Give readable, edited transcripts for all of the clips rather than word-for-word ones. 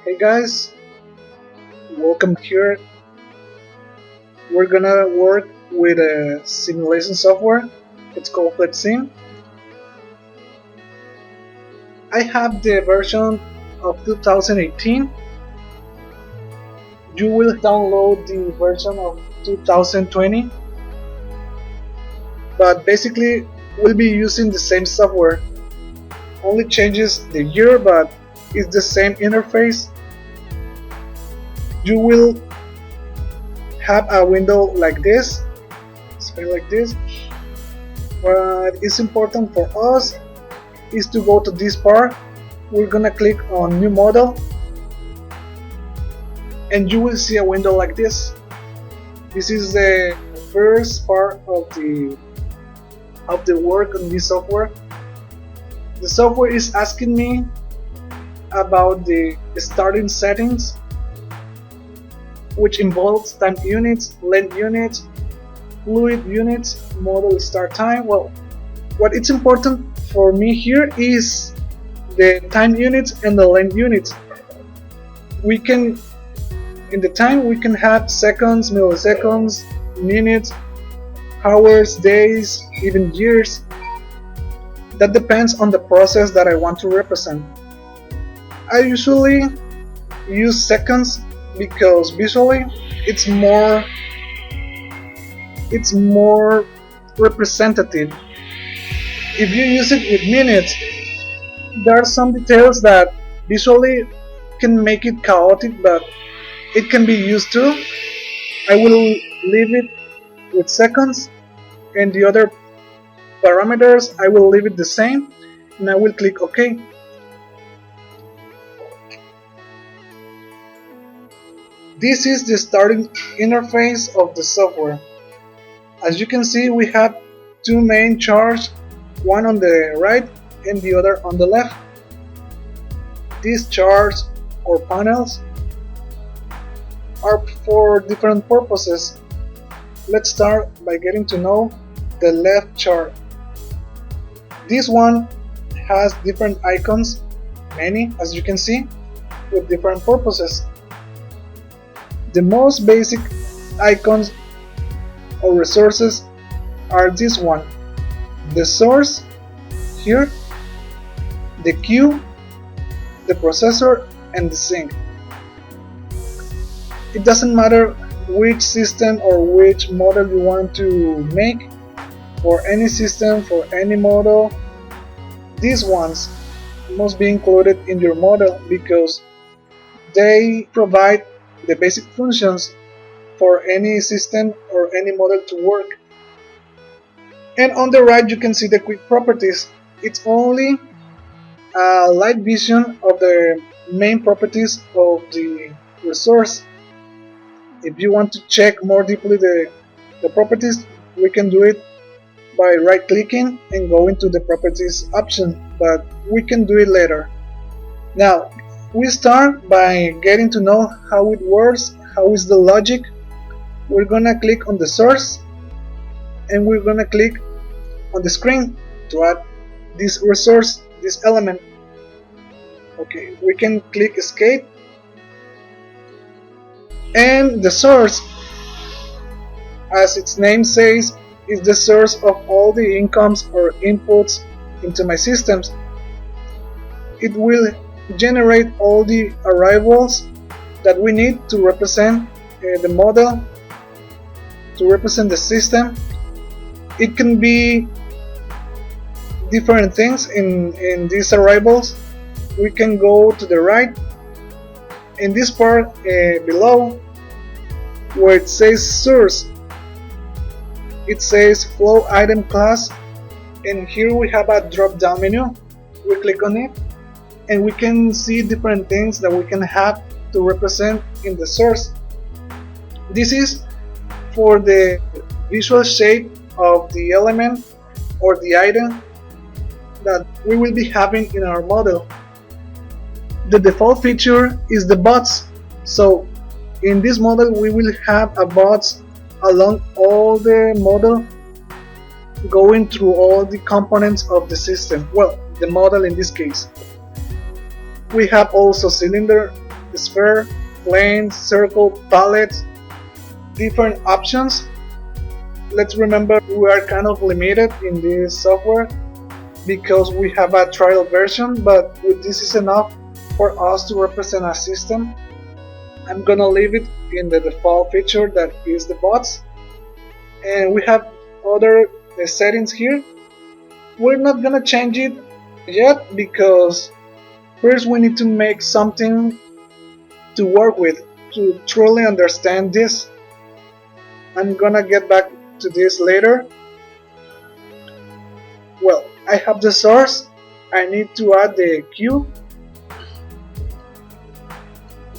Hey guys, welcome here. We're gonna work with a simulation software. It's called FlexSim. I have the version of 2018. You will download the version of 2020, but basically we'll be using the same software. Only changes the year, but it's the same interface. You will have a window like this, something like this. What is important for us is to go to this part. We're gonna click on new model and you will see a window like this. This is the first part of the work on this software. The software is asking me about the starting settings, which involves time units, length units, fluid units, model start time. Well, what is important for me here is the time units and the length units. We can, in the time, we can have seconds, milliseconds, minutes, hours, days, even years. That depends on the process that I want to represent. I usually use seconds because visually it's more representative. If you use it with minutes, there are some details that visually can make it chaotic, but it can be used too. I will leave it with seconds, and the other parameters I will leave it the same, and I will click OK. This is the starting interface of the software. As you can see, we have two main charts, one on the right and the other on the left. These charts or panels are for different purposes. Let's start by getting to know the left chart. This one has different icons, many as you can see, with different purposes. The most basic icons or resources are this one: the source here, the queue, the processor, and the sink. It doesn't matter which system or which model you want to make. For any system, for any model, these ones must be included in your model because they provide the basic functions for any system or any model to work. And on the right you can see the quick properties. It's only a light vision of the main properties of the resource. If you want to check more deeply the properties, we can do it by right clicking and going to the properties option, but we can do it later. Now we start by getting to know how it works, how is the logic. We're gonna click on the source and we're gonna click on the screen to add this resource, this element. Okay, we can click escape, and the source, as its name says, is the source of all the incomes or inputs into my systems. It will generate all the arrivals that we need to represent the model, to represent the system. It can be different things in these arrivals. We can go to the right in this part below where it says source. It says flow item class, and here we have a drop down menu. We click on it and we can see different things that we can have to represent in the source. This is for the visual shape of the element or the item that we will be having in our model. The default feature is the bots. So in this model we will have a bots along all the model, going through all the components of the system, well, the model in this case. We have also cylinder sphere, plane, circle, palette, different options. Let's remember we are kind of limited in this software because we have a trial version, but this is enough for us to represent a system. I'm gonna leave it in the default feature that is the bots, and we have other settings here. We're not gonna change it yet because first we need to make something to work with to truly understand this. I'm gonna get back to this later. Well, I have the source. I need to add the queue.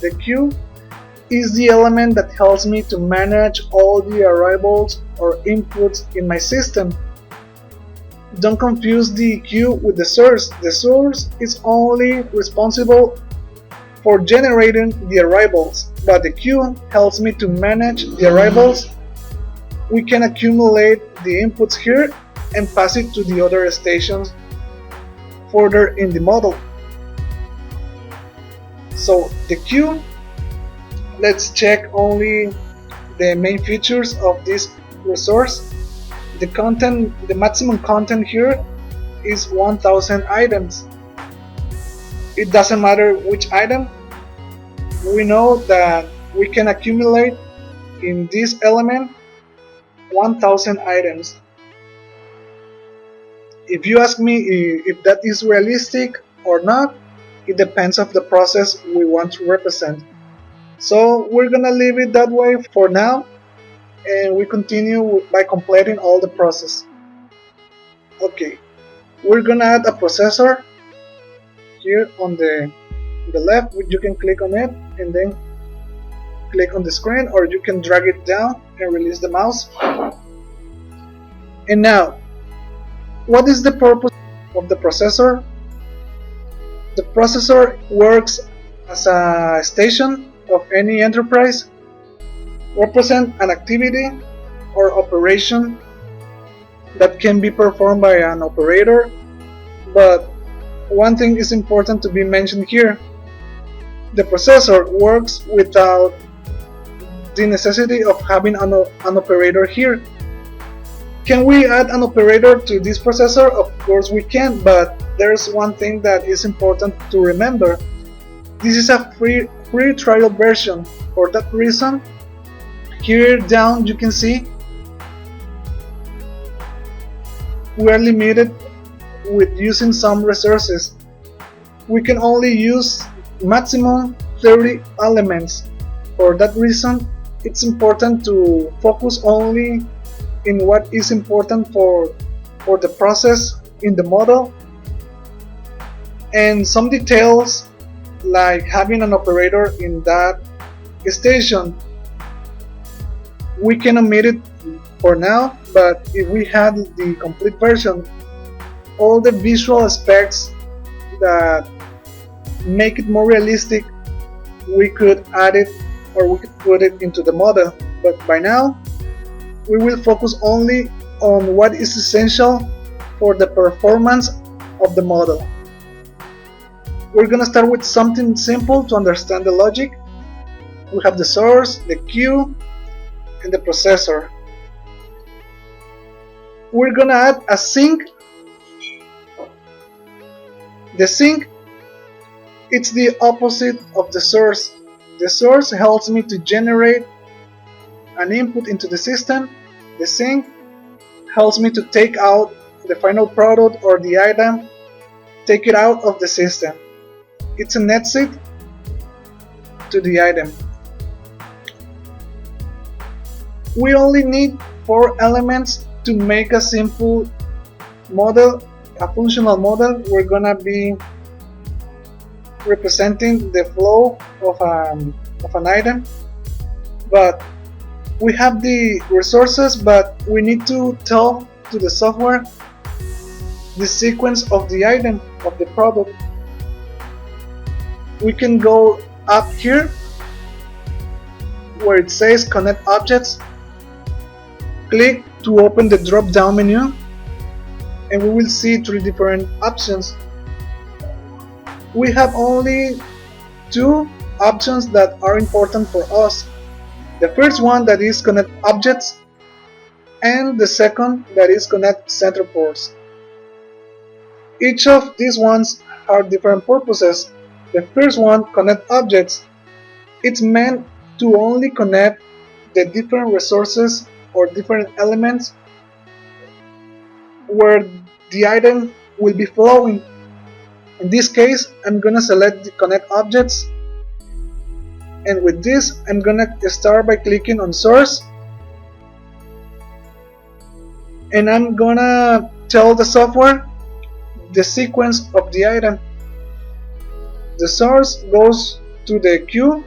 The queue is the element that helps me to manage all the arrivals or inputs in my system. Don't confuse the queue with the source. The source is only responsible for generating the arrivals, but the queue helps me to manage the arrivals. We can accumulate the inputs here and pass it to the other stations further in the model. So the queue, let's check only the main features of this resource. The content, the maximum content here is 1000 items. It doesn't matter which item. We know that we can accumulate in this element 1000 items. If you ask me if that is realistic or not, it depends on the process we want to represent. So we're gonna leave it that way for now, and we continue by completing all the process. Okay, we're gonna add a processor here on the left. You can click on it and then click on the screen, or you can drag it down and release the mouse. And now, what is the purpose of the processor? The processor works as a station of any enterprise, represent an activity or operation that can be performed by an operator. But one thing is important to be mentioned here. The processor works without the necessity of having an operator here. Can we add an operator to this processor? Of course we can, but there's one thing that is important to remember. This is a free trial version. For that reason, here down you can see we are limited with using some resources. We can only use maximum 30 elements. For that reason, it's important to focus only in what is important for the process in the model, and some details like having an operator in that station we can omit it for now. But if we had the complete version, all the visual aspects that make it more realistic, we could add it or we could put it into the model. But by now we will focus only on what is essential for the performance of the model. We're gonna start with something simple to understand the logic. We have the source, the queue, and the processor. We're gonna add a sink. The sink, it's the opposite of the source. The source helps me to generate an input into the system. The sink helps me to take out the final product or the item, take it out of the system. It's an exit to the item. We only need 4 elements to make a simple model, a functional model. We're gonna be representing the flow of an item, but we have the resources, but we need to tell to the software the sequence of the item, of the product. We can go up here where it says connect objects, click to open the drop down menu, and we will see 3 different options. We have only 2 options that are important for us. The first one that is connect objects, and the second that is connect center ports. Each of these ones have different purposes. The first one, connect objects, it's meant to only connect the different resources or different elements where the item will be flowing. In this case, I'm gonna select the connect objects, and with this I'm gonna start by clicking on source, and I'm gonna tell the software the sequence of the item. The source goes to the queue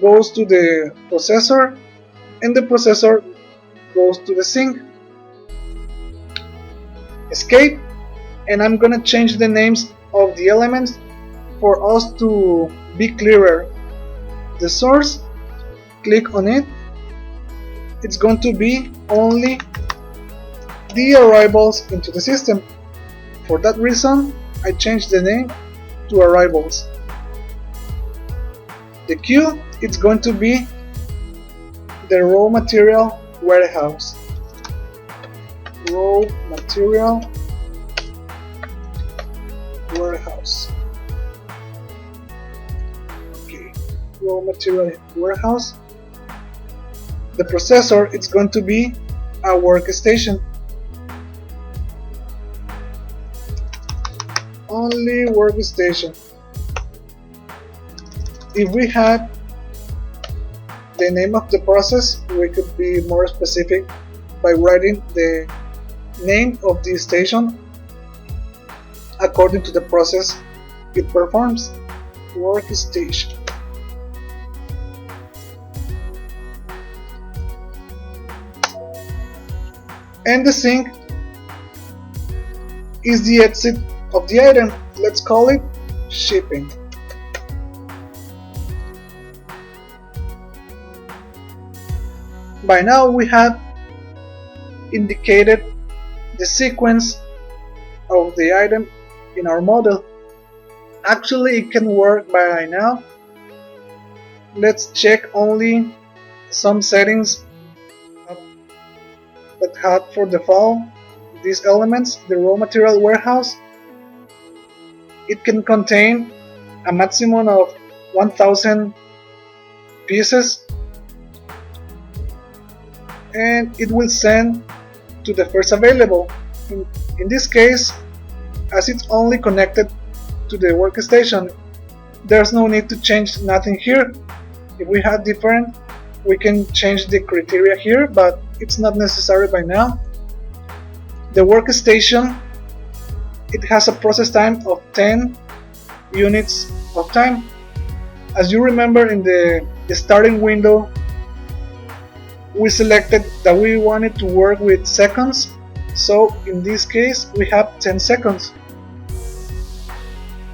goes to the processor, and the processor goes to the sink. Escape, and I'm gonna change the names of the elements for us to be clearer. The source, click on it, it's going to be only the arrivals into the system. For that reason, I changed the name to arrivals. The queue, it's going to be the raw material warehouse. Raw material warehouse. Okay, raw material warehouse. The processor, it's going to be a workstation. Only workstation. If we had the name of the process, we could be more specific by writing the name of the station according to the process it performs. Workstation. And the sink is the exit of the item. Let's call it shipping. By now we have indicated the sequence of the item in our model. Actually, it can work by now. Let's check only some settings that had for default these elements. The raw material warehouse, it can contain a maximum of 1000 pieces, and it will send to the first available. In this case, as it's only connected to the workstation, there's no need to change nothing here. If we had different, we can change the criteria here, but it's not necessary by now. The workstation, it has a process time of 10 units of time. As you remember, in the starting window, we selected that we wanted to work with seconds, so in this case we have 10 seconds.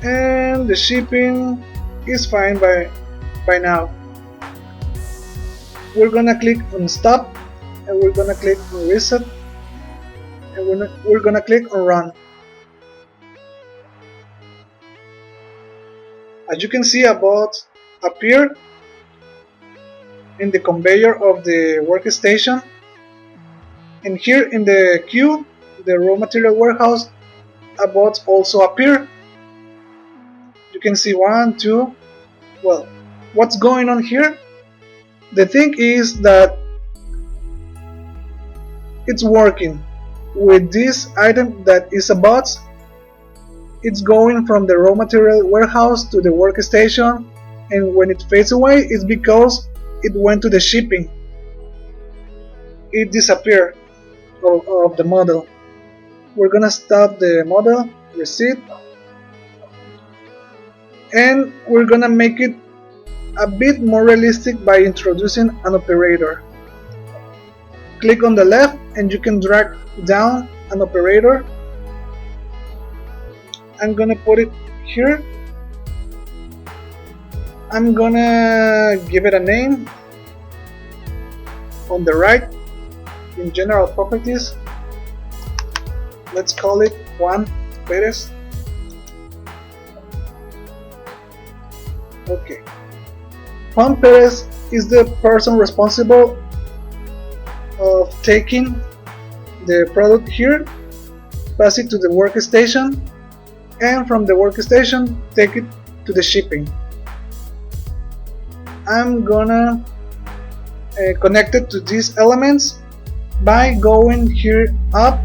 And the shipping is fine by now. We're gonna click on stop, and we're gonna click on reset, and we're gonna click on run. As you can see, about appear in the conveyor of the workstation, and here in the queue, the raw material warehouse, abots also appear. You can see 1, 2. Well, what's going on here? The thing is that it's working with this item that is about. It's going from the raw material warehouse to the workstation, and when it fades away, it's because it went to the shipping. It disappeared of the model. We're gonna stop the model, reset, and we're gonna make it a bit more realistic by introducing an operator. Click on the left and you can drag down an operator. I'm gonna put it here. I'm gonna give it a name. On the right, in general properties, let's call it Juan Perez. Okay. Juan Perez is the person responsible of taking the product here, pass it to the workstation, and from the workstation take it to the shipping. I'm gonna connect it to these elements by going here up,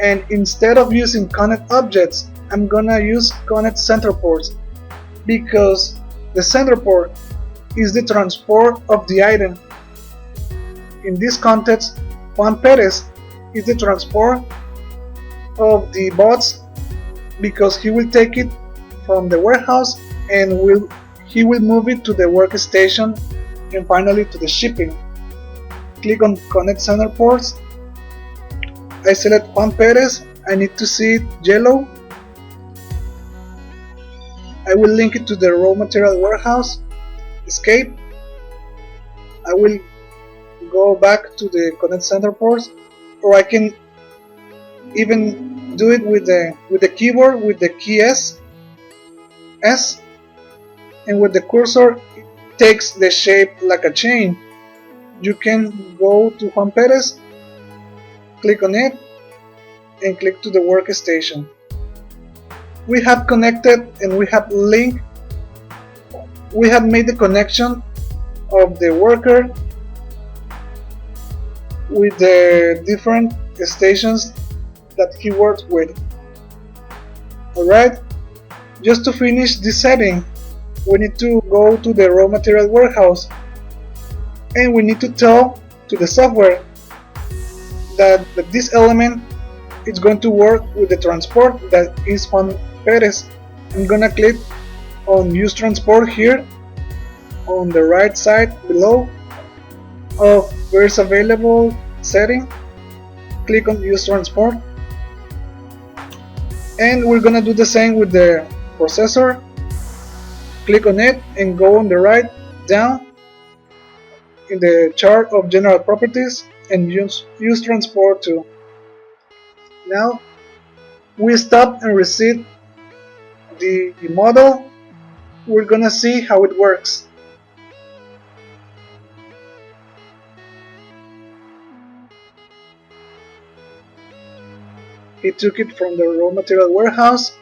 and instead of using connect objects, I'm gonna use connect center ports, because the center port is the transport of the item. In this context, Juan Perez is the transport of the bots, because he will take it from the warehouse and he will move it to the workstation and finally to the shipping. Click on connect center ports. I select Juan Perez. I need to see it yellow. I will link it to the raw material warehouse. Escape. I will go back to the connect center ports, or I can even do it with the keyboard with the key S, and with the cursor it takes the shape like a chain. You can go to Juan Perez, click on it, and click to the workstation. We have connected and we have linked. We have made the connection of the worker with the different stations that he works with. Alright, just to finish this setting, we need to go to the raw material warehouse, and we need to tell to the software that this element is going to work with the transport that is Juan Perez. I'm gonna click on use transport here on the right side below of where's available setting. Click on use transport, and we're gonna do the same with the processor. Click on it and go on the right down in the chart of general properties and use transport too. Now we stop and reset the model. We're gonna see how it works. He took it from the raw material warehouse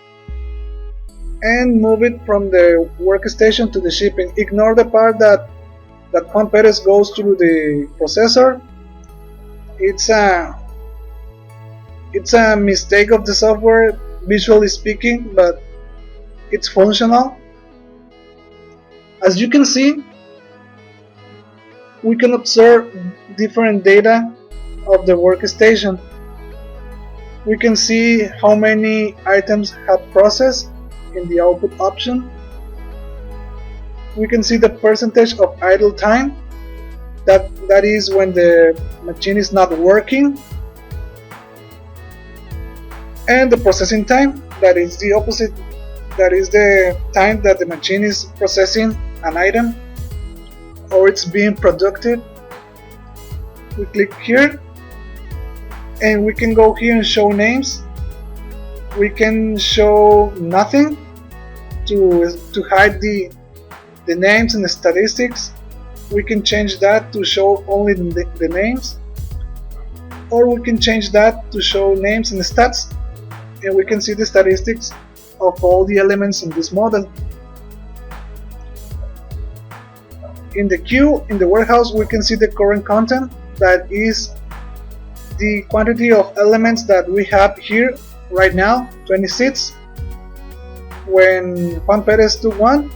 and move it from the workstation to the shipping. Ignore the part that Juan Perez goes through the processor. It's a mistake of the software, visually speaking, but it's functional. As you can see, we can observe different data of the workstation. We can see how many items have processed in the output option. We can see the percentage of idle time, that is when the machine is not working, and the processing time, that is the opposite, that is the time that the machine is processing an item or it's being productive. We click here and we can go here and show names. We can show nothing to hide the names and the statistics. We can change that to show only the names, or we can change that to show names and stats, and we can see the statistics of all the elements in this model. In the queue, in the warehouse, we can see the current content, that is the quantity of elements that we have here right now, 26. When Juan Perez took one,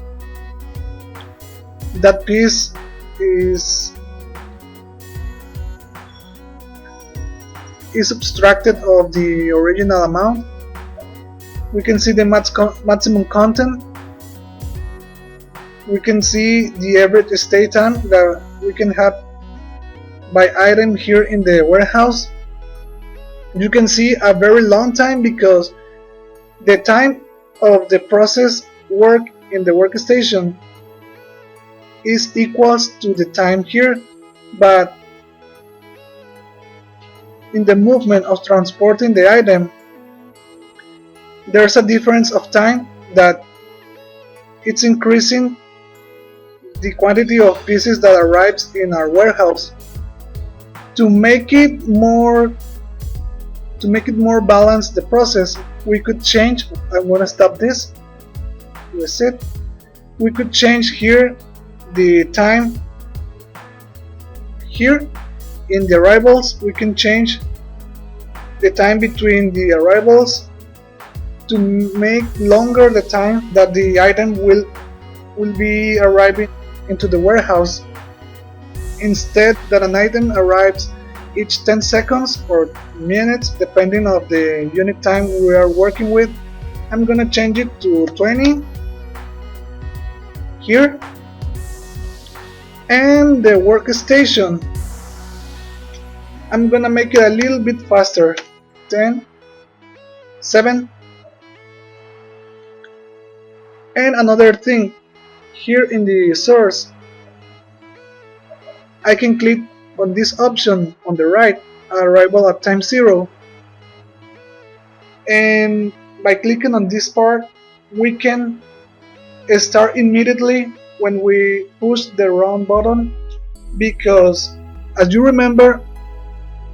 that piece is subtracted of the original amount. We can see the maximum content. We can see the average stay time that we can have by item here in the warehouse. You can see a very long time, because the time of the process work in the workstation is equals to the time here, but in the movement of transporting the item, there's a difference of time that it's increasing the quantity of pieces that arrives in our warehouse. To make it more balanced, the process, we could change. I'm going to stop this, reset. We could change here the time. Here in the arrivals, we can change the time between the arrivals to make longer the time that the item will be arriving into the warehouse. Instead that an item arrives each 10 seconds or minutes, depending on the unit time we are working with, I'm gonna change it to 20 here. And the workstation, I'm gonna make it a little bit faster, 10, 7. And another thing, here in the source, I can click on this option on the right, arrival at time 0, and by clicking on this part, we can start immediately when we push the wrong button, because as you remember,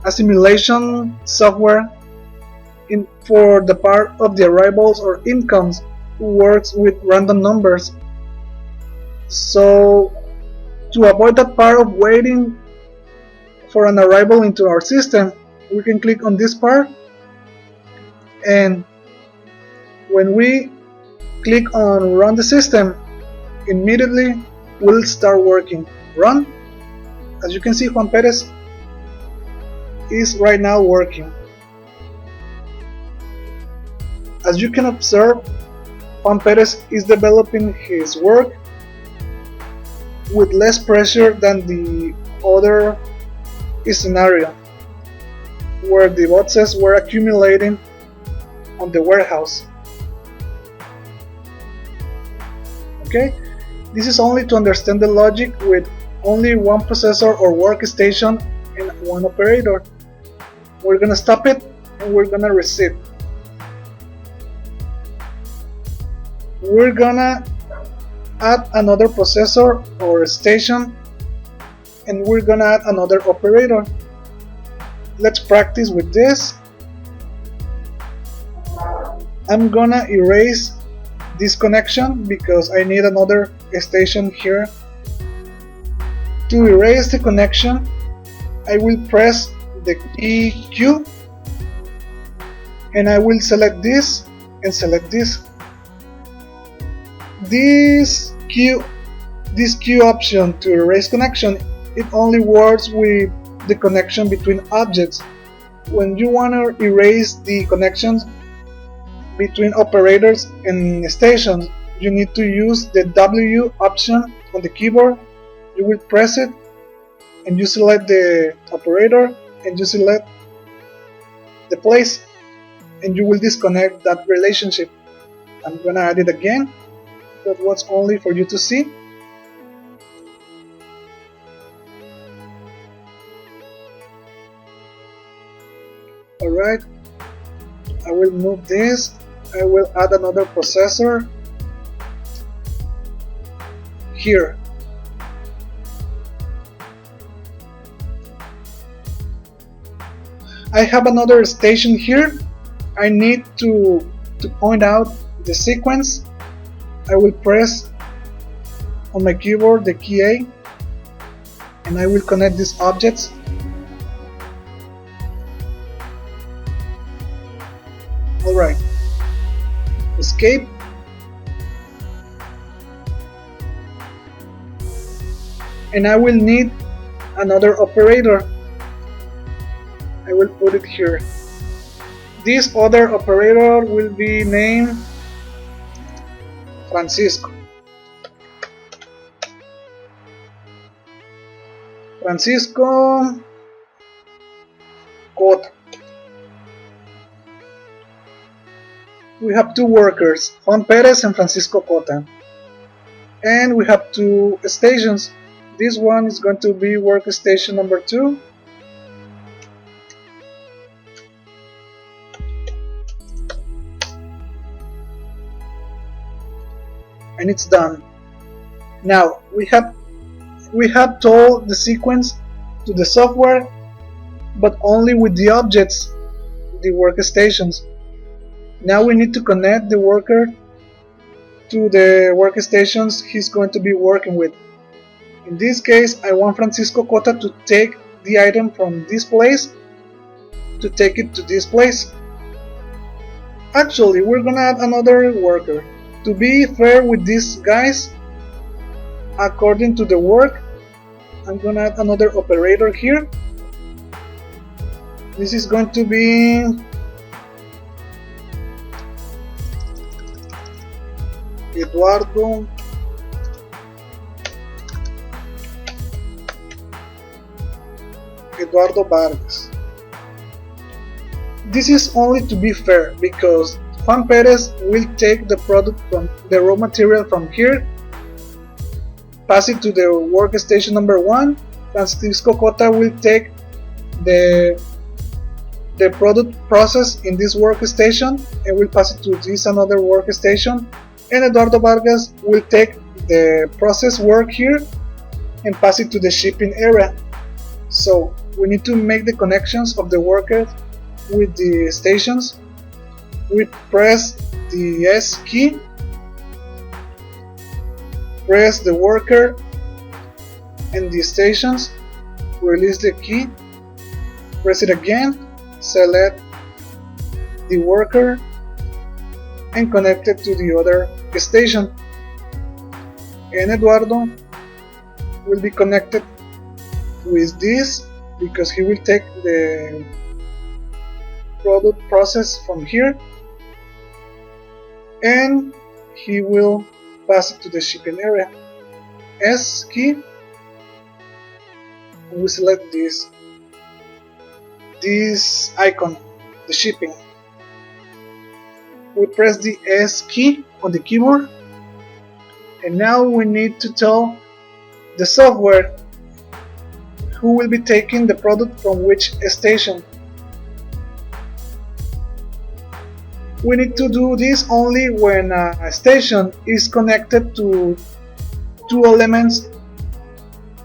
a simulation software for the part of the arrivals or incomes works with random numbers. So to avoid that part of waiting for an arrival into our system, we can click on this part, and when we click on run the system, immediately will start working. Run. As you can see, Juan Perez is right now working. As you can observe, Juan Perez is developing his work with less pressure than the other scenario, where the boxes were accumulating on the warehouse. Okay, this is only to understand the logic with only one processor or workstation and one operator. We're gonna stop it and we're gonna reset. We're gonna add another processor or station, and we're gonna add another operator. Let's practice with this. I'm gonna erase this connection because I need another station here. To erase the connection, I will press the key Q, and I will select this and select this. This Q option to erase connection, it only works with the connection between objects. When you want to erase the connections between operators and stations, you need to use the W option on the keyboard. You will press it and you select the operator and you select the place, and you will disconnect that relationship. I'm gonna add it again. That was only for you to see. Alright, I will move this. I will add another processor here. I have another station here. I need to point out the sequence. I will press on my keyboard the key A, and I will connect these objects. Alright, escape. And I will need another operator. I will put it here. This other operator will be named Francisco. Francisco Cota. We have two workers, Juan Perez and Francisco Cota. And we have two stations. This one is going to be workstation number 2. and it's done. Now we have told the sequence to the software, but only with the objects, the workstations. Now we need to connect the worker to the workstations he's going to be working with. In this case, I want Francisco Cota to take the item from this place to take it to this place. Actually, we're gonna add another worker. To be fair with these guys, according to the work, I'm gonna add another operator here. This is going to be Eduardo Vargas. This is only to be fair because Juan Perez will take the product from the raw material from here, pass it to the workstation number 1. Francisco Cota will take the product process in this workstation and will pass it to this another workstation, and Eduardo Vargas will take the process work here and pass it to the shipping area. So we need to make the connections of the workers with the stations. We press the S key, press the worker and the stations, release the key, press it again, select the worker and connect it to the other station, and Eduardo will be connected with this because he will take the product process from here and he will pass it to the shipping area. S key, and we select this icon, the shipping. We press the S key on the keyboard, and now we need to tell the software who will be taking the product from which station. We need to do this only when a station is connected to two elements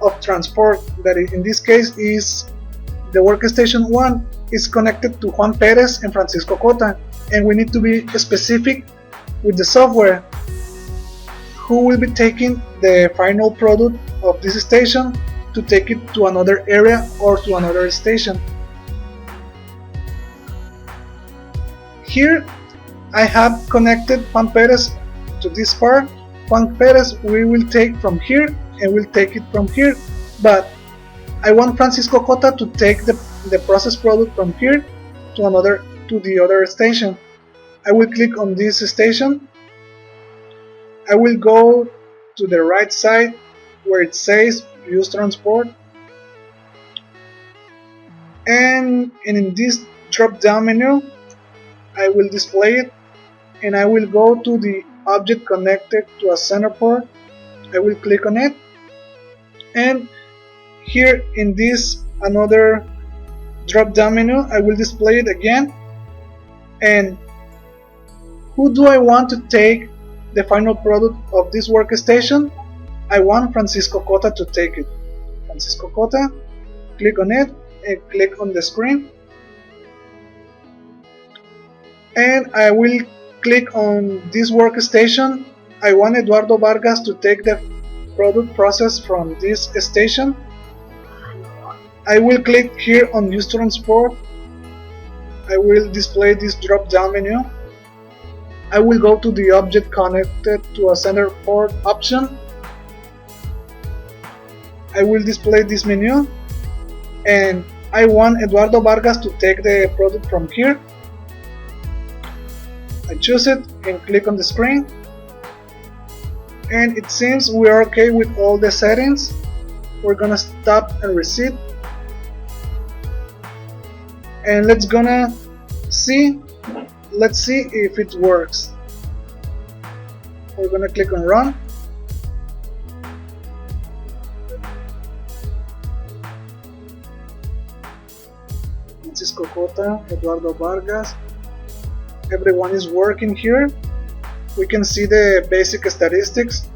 of transport, that in this case is the workstation 1 is connected to Juan Perez and Francisco Cota, and we need to be specific with the software who will be taking the final product of this station to take it to another area or to another station. Here I have connected Juan Perez to this part. Juan Perez we will take from here and we'll take it from here, but I want Francisco Cota to take the processed product from here to the other station. I will click on this station. I will go to the right side where it says use transport, and in this drop down menu I will display it, and I will go to the object connected to a center port. I will click on it, and here in this another drop down menu I will display it again. And who do I want to take the final product of this workstation? I want Francisco Cota to take it. Francisco Cota, click on it and click on the screen, and I will click on this workstation. I want Eduardo Vargas to take the product process from this station. I will click here on use transport. I will display this drop down menu. I will go to the object connected to a center port option. I will display this menu, and I want Eduardo Vargas to take the product from here. I choose it and click on the screen, and it seems we are okay with all the settings. We're gonna stop and reset, and let's see if it works. We're gonna click on run. Francisco Cota, Eduardo Vargas, everyone is working here. we can see the basic statistics.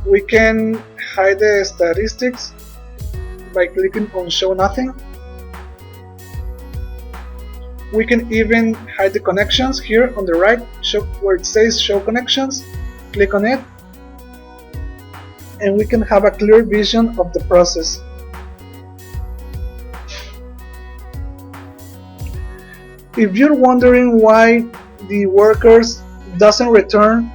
We can hide the statistics by clicking on show nothing. We can even hide the connections here on the right, where it says show connections. Click on it, and we can have a clear vision of the process. If you're wondering why the workers doesn't return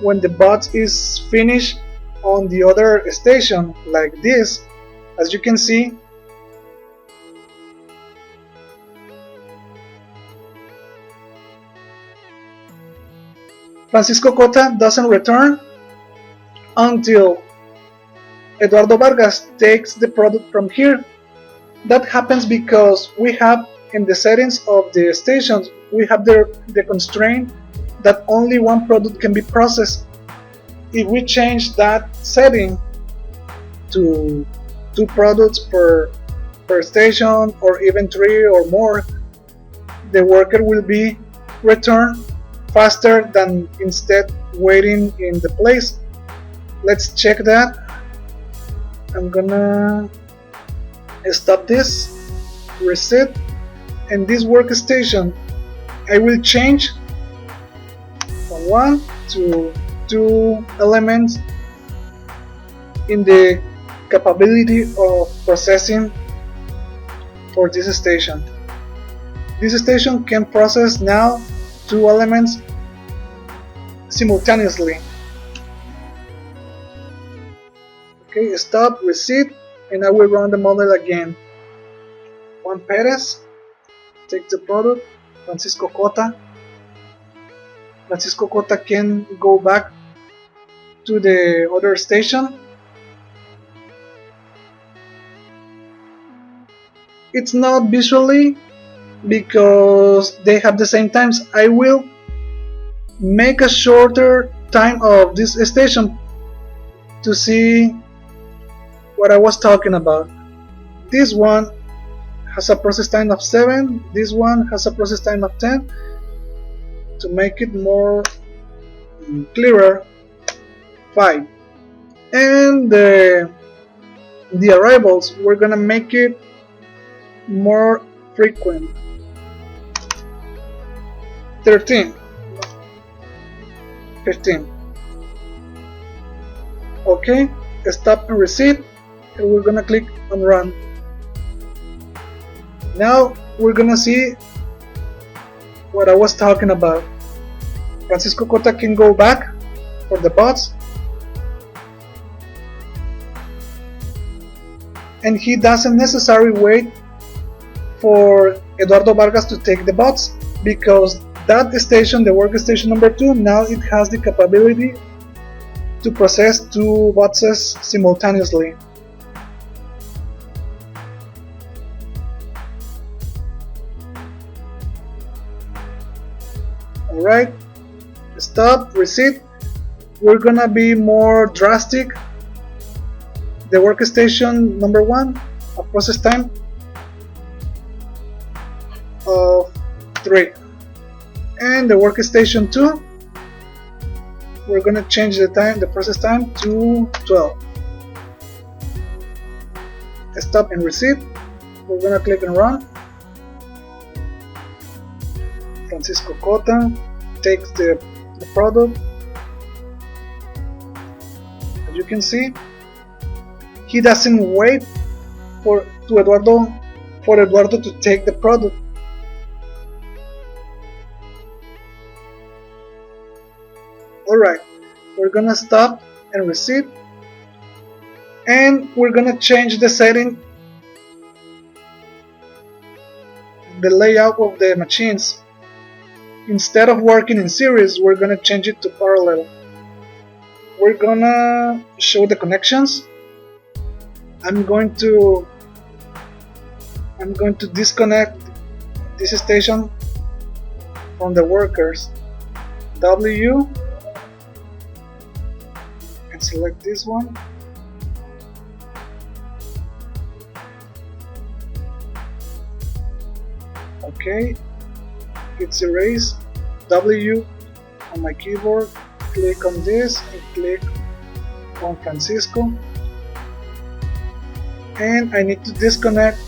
when the bot is finished on the other station like this, as you can see, Francisco Cota doesn't return until Eduardo Vargas takes the product from here. That happens because we have in the settings of the stations, we have the constraint that only one product can be processed. If we change that setting to 2 products per station, or even 3 or more, the worker will be returned faster than instead waiting in the place. Let's check that. I'm gonna stop this, reset, and this workstation I will change from 1 to 2 elements in the capability of processing for this station. This station can process now 2 elements simultaneously. Okay, stop, reset, and I will run the model again. Juan Perez, take the product. Francisco Cota. Francisco Cota can go back to the other station. It's not visually because they have the same times. I will make a shorter time of this station to see what I was talking about. This one has a process time of 7, this one has a process time of 10. To make it more clearer, 5. And the arrivals, we're gonna make it more frequent, 13, 15. Okay, stop and reset, and we're gonna click on run. Now we're gonna see what I was talking about. Francisco Cota can go back for the bots, and he doesn't necessarily wait for Eduardo Vargas to take the bots, because that station, the workstation number 2, now it has the capability to process 2 bots simultaneously. Alright, stop, reset. We're gonna be more drastic. The workstation number 1, a process time of 3, and the workstation 2, we're gonna change the process time to 12. Stop and reset. We're gonna click and run. Francisco Cota takes the product. As you can see, he doesn't wait for Eduardo to take the product. Alright, we're gonna stop and reset, and we're gonna change the setting, the layout of the machines. Instead of working in series, we're gonna change it to parallel. We're gonna show the connections. I'm going to disconnect this station from the workers. W, and select this one. Okay, it's erased. W on my keyboard, click on this and click on Francisco, and I need to disconnect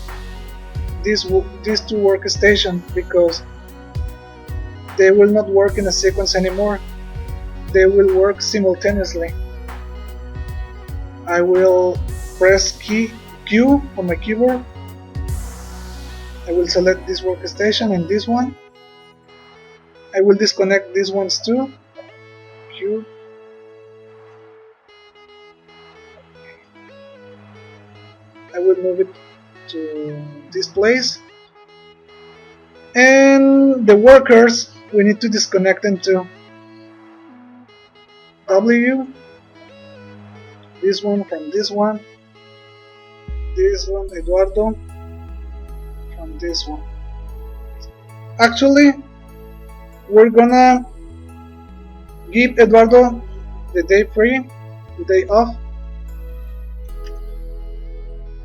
these two workstations because they will not work in a sequence anymore. They will work simultaneously. I will press Q on my keyboard. I will select this workstation and this one. I will disconnect these ones too. Q. I will move it to this place. And the workers, we need to disconnect them too. W. This one from this one. This one, Eduardo, from this one. Actually, we're gonna give Eduardo the day free, the day off.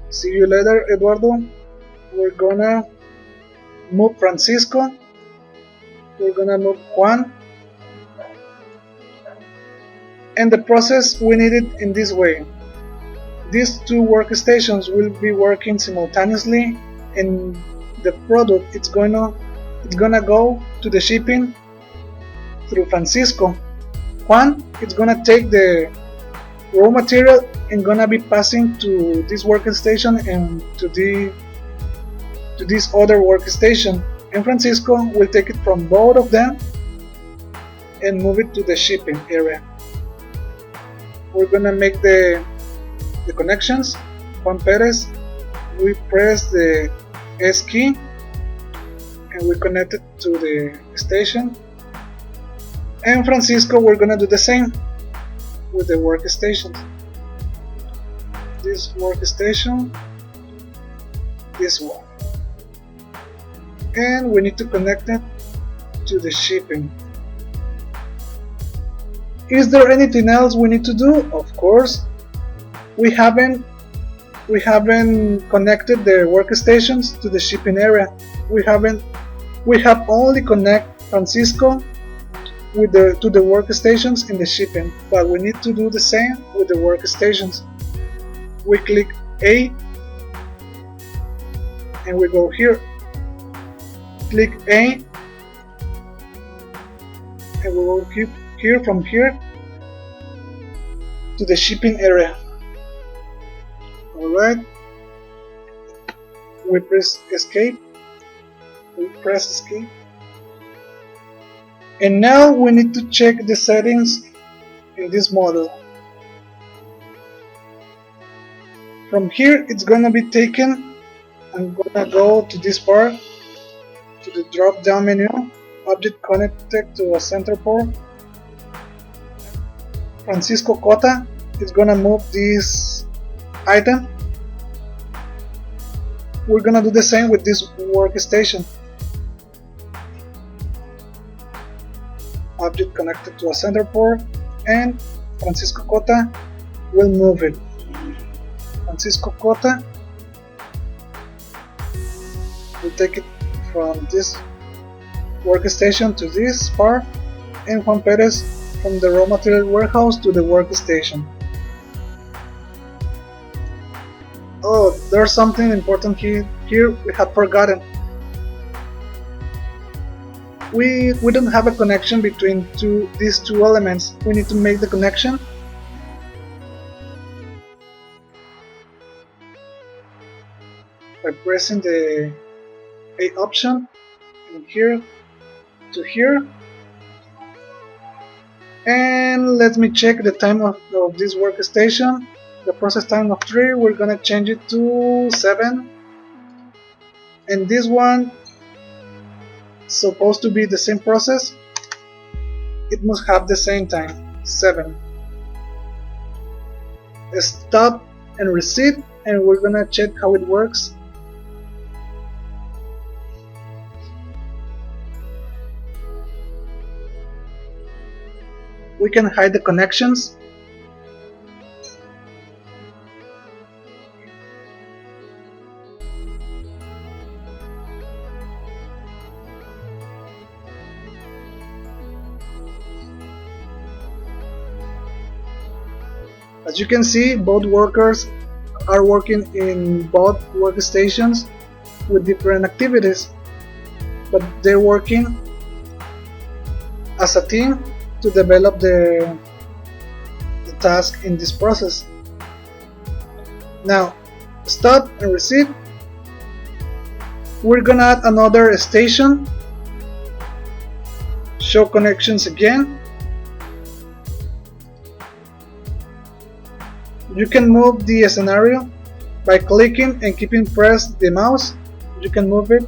See you later, Eduardo. We're gonna move Francisco. We're gonna move Juan. And the process, we need it in this way. These two workstations will be working simultaneously, and the product it's gonna go to the shipping through Francisco. Juan, it's gonna take the raw material and gonna be passing to this workstation and to this other workstation, and Francisco will take it from both of them and move it to the shipping area. We're gonna make the connections. Juan Perez, we press the S key and we connect it to the station. And Francisco, we're gonna do the same with the workstations. This workstation, this one. And we need to connect it to the shipping. Is there anything else we need to do? Of course. We haven't connected the workstations to the shipping area. We have only connect Francisco to the workstations in the shipping, but we need to do the same with the workstations. We click A and we go here. Click A and we will keep here from here to the shipping area. Alright, we press escape, and now we need to check the settings in this model. From here it's gonna be taken. I'm gonna go to this part, to the drop down menu, object connected to a center port. Francisco Cota is gonna move this item. We're gonna do the same with this workstation. Object connected to a center port, and Francisco Cota will move it. Francisco Cota will take it from this workstation to this part, and Juan Perez from the raw material warehouse to the workstation. Oh, there's something important here we have forgotten. We don't have a connection between these two elements. We need to make the connection. By pressing the A option from here to here. And let me check the time of this workstation. The process time of 3, we're gonna change it to 7, and this one is supposed to be the same process. It must have the same time, 7. Stop and reset, and we're gonna check how it works. We can hide the connections. As you can see, both workers are working in both workstations with different activities, but they're working as a team to develop the task in this process. Now, start and receive. We're gonna add another station. Show connections again. You can move the scenario by clicking and keeping pressed the mouse. You can move it.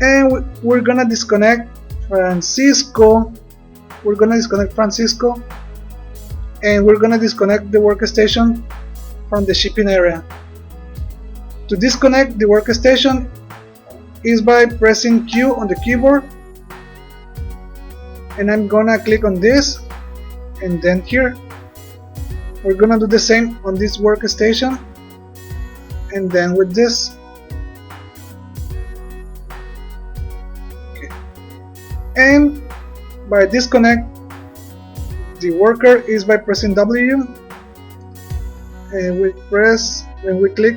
And we're gonna disconnect Francisco. We're gonna disconnect Francisco. And we're gonna disconnect the workstation from the shipping area. To disconnect the workstation is by pressing Q on the keyboard. And I'm gonna click on this and then here. We're gonna do the same on this workstation and then with this. Okay. And by disconnect the worker is by pressing W, and we click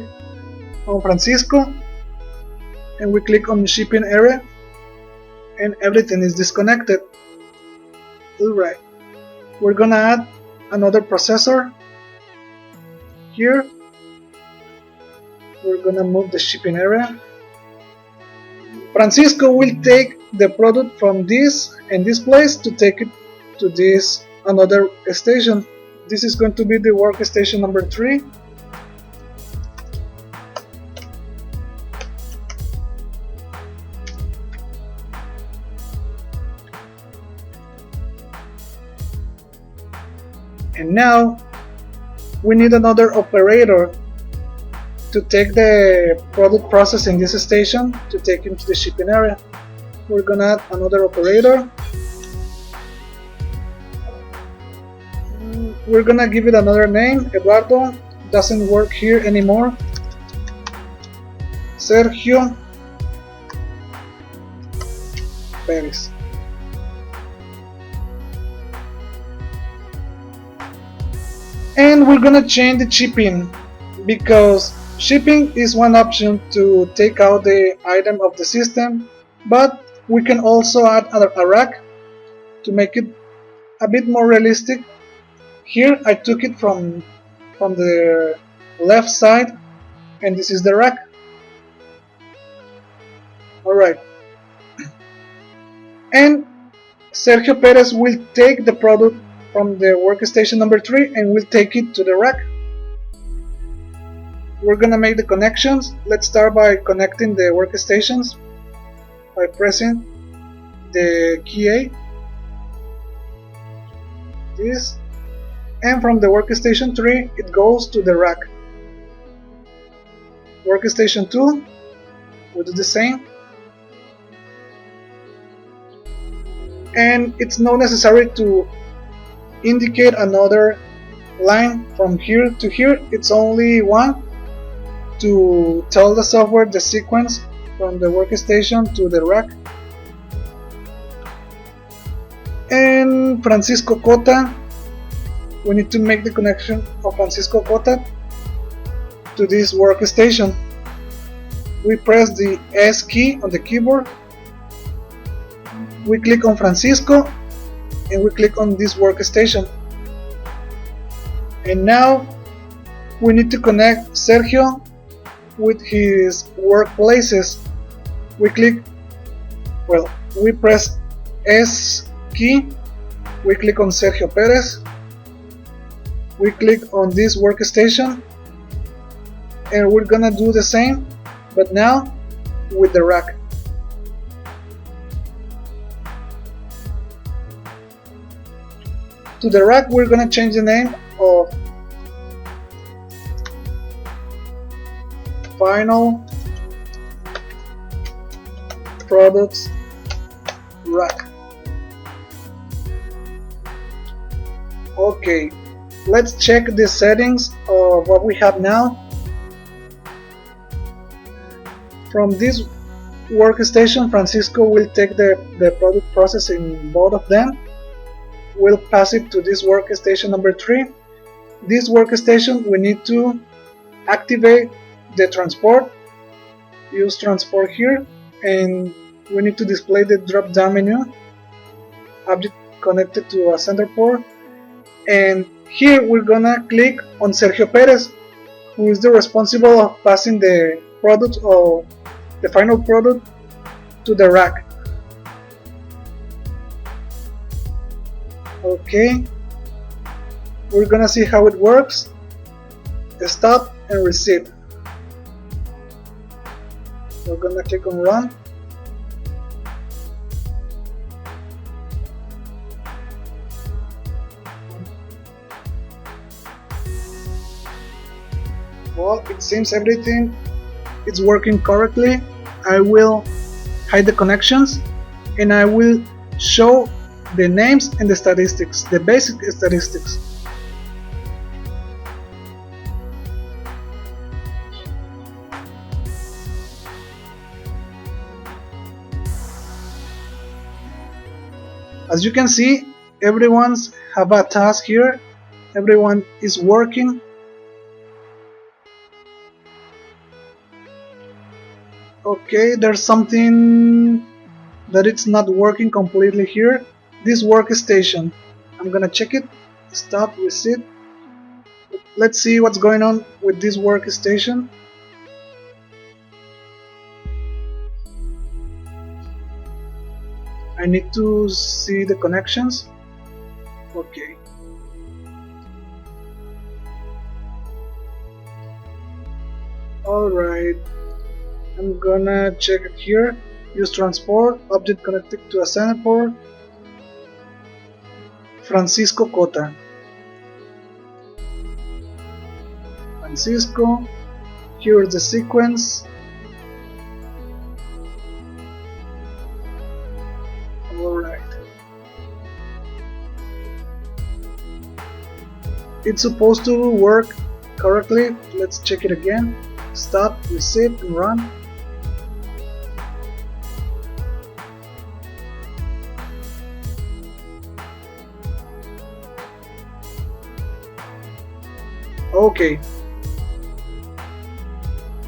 on Francisco and we click on the shipping area and everything is disconnected. Alright, we're gonna add another processor here. We're gonna move the shipping area. Francisco will take the product from this and this place to take it to this another station. This is going to be the workstation number 3. And now we need another operator to take the product process in this station to take it to the shipping area. We're gonna add another operator. We're gonna give it another name. Eduardo doesn't work here anymore. Sergio Perez. And we're gonna change the shipping because shipping is one option to take out the item of the system, but we can also add a rack to make it a bit more realistic. Here I took it from the left side and this is the rack. Alright. And Sergio Perez will take the product from the workstation number 3 and we'll take it to the rack. We're gonna make the connections. Let's start by connecting the workstations by pressing the key A. This. And from the workstation 3 it goes to the rack. Workstation 2 will do the same. And it's not necessary to indicate another line from here to here. It's only one to tell the software the sequence from the workstation to the rack. And Francisco Cota, we need to make the connection of Francisco Cota to this workstation. We press the S key on the keyboard. We click on Francisco and we click on this workstation. And now we need to connect Sergio with his workplaces. We press S key, we click on Sergio Perez, we click on this workstation, and we're gonna do the same, but now with the rack. To the rack we're gonna change the name of Final Products Rack. Okay, let's check the settings of what we have now. From this workstation, Francisco will take the product process in both of them. We'll pass it to this workstation number 3 This workstation we need to activate the transport, use transport here, and we need to display the drop down menu, object connected to a center port, and here we're gonna click on Sergio Perez, who is the responsible of passing the product or the final product to the rack. Okay, we're gonna see how it works. Stop and receive. We're gonna click on run. Well, it seems everything is working correctly. I will hide the connections and I will show the names and the statistics, the basic statistics. As you can see, everyone's have a task here. Everyone is working. Okay, there's something that it's not working completely here. This workstation, I'm gonna check it. Stop, reset. Let's see what's going on with this workstation. I need to see the connections. Okay. Alright. I'm gonna check it here. Use transport, object connected to a center port. Francisco Cota. Francisco. Here is the sequence. Alright. It's supposed to work correctly. Let's check it again. Stop, reset, and run. Okay.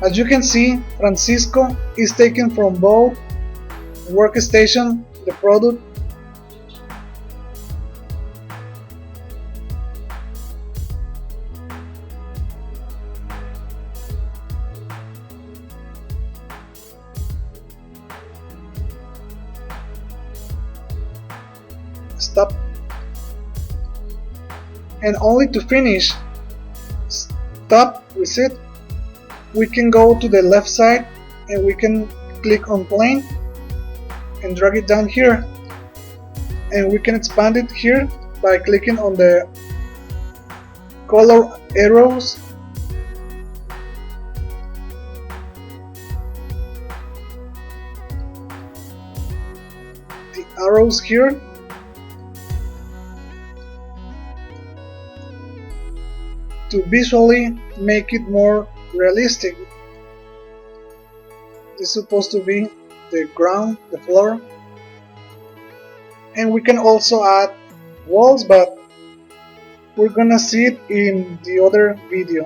As you can see, Francisco is taken from both workstation, the product. Stop. And only to finish, stop, reset, we can go to the left side and we can click on plane and drag it down here, and we can expand it here by clicking on the color arrows. The arrows here. To visually make it more realistic. This is supposed to be the ground, the floor. And we can also add walls, but we're gonna see it in the other video.